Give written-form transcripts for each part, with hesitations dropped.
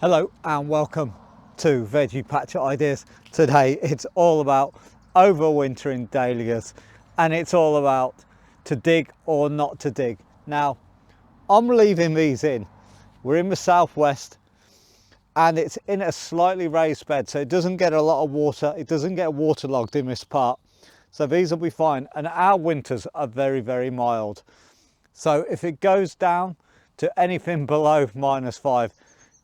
Hello and welcome to Veggie Patch Ideas. Today it's all about overwintering dahlias, and it's all about to dig or not to dig. Now I'm leaving these in. We're in the southwest and it's in a slightly raised bed, so it doesn't get a lot of water, it doesn't get waterlogged in this part, so these will be fine. And our winters are very mild, so if it goes down to anything below -5,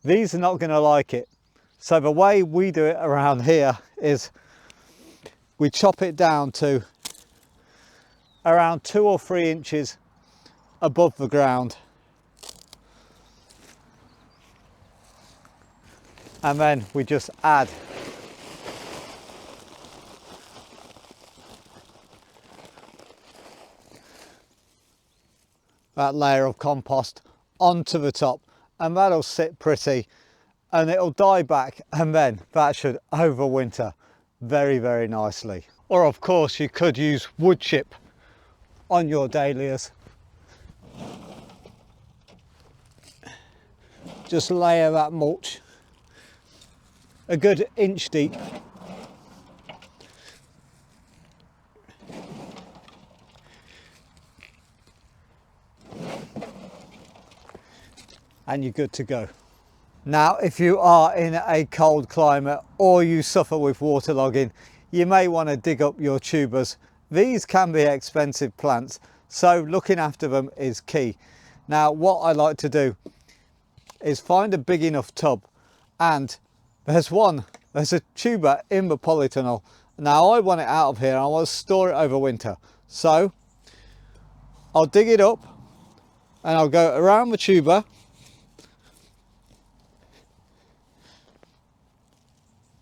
these are not going to like it. So the way we do it around here is we chop it down to around 2 or 3 inches above the ground, and then we just add that layer of compost onto the top, and that'll sit pretty and it'll die back, and then that should overwinter very nicely. Or of course you could use wood chip on your dahlias. Just layer that mulch a good inch deep, and you're good to go. Now if you are in a cold climate or you suffer with waterlogging, you may want to dig up your tubers. These can be expensive plants, so looking after them is key. Now what I like to do is find a big enough tub, and there's a tuber in the polytunnel. Now I want it out of here, I want to store it over winter, so I'll dig it up and I'll go around the tuber,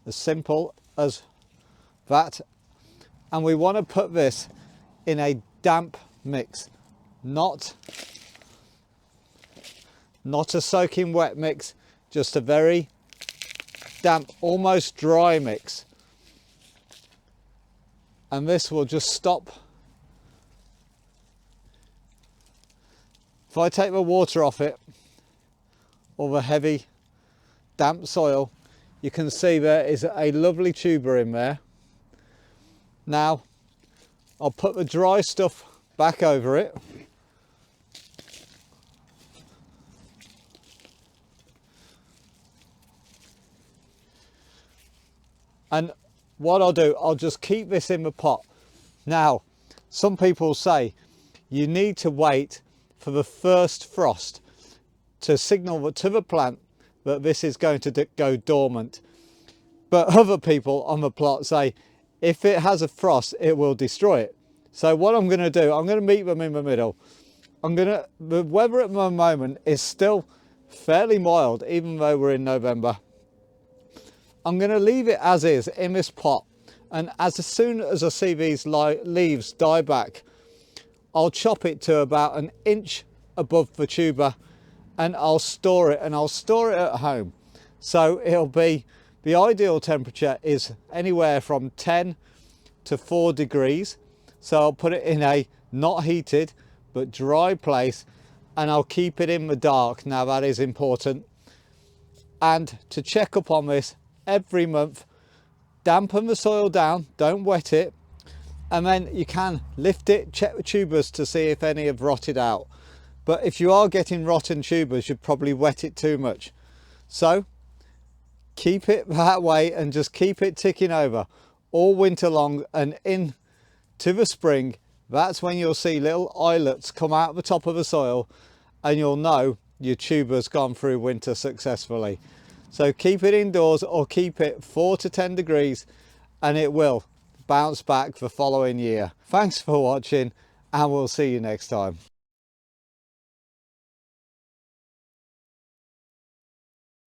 as simple as that. And we want to put this in a damp mix, not a soaking wet mix, just a very damp, almost dry mix. And this will just stop. If I take the water off it, or the heavy damp soil, you can see there is a lovely tuber in there. Now I'll put the dry stuff back over it, and what I'll do, I'll just keep this in the pot. Now some people say you need to wait for the first frost to signal to the plant that this is going to go dormant, but other people on the plot say if it has a frost it will destroy it. So what I'm going to do, I'm going to meet them in the middle. The weather at the moment is still fairly mild even though we're in November. I'm going to leave it as is in this pot, and as soon as I see these leaves die back, I'll chop it to about 1 inch above the tuber, and I'll store it, and I'll store it at home. So it'll be, the ideal temperature is anywhere from 10 to 4 degrees. So I'll put it in a not heated but dry place, and I'll keep it in the dark. Now that is important. And to check up on this every month, dampen the soil down, don't wet it, and then you can lift it, check the tubers to see if any have rotted out. But if you are getting rotten tubers, you'd probably wet it too much. So keep it that way and just keep it ticking over all winter long, and into the spring, that's when you'll see little islets come out the top of the soil, and you'll know your tuber's gone through winter successfully. So keep it indoors or keep it 4 to 10 degrees, and it will bounce back the following year. Thanks for watching, and we'll see you next time.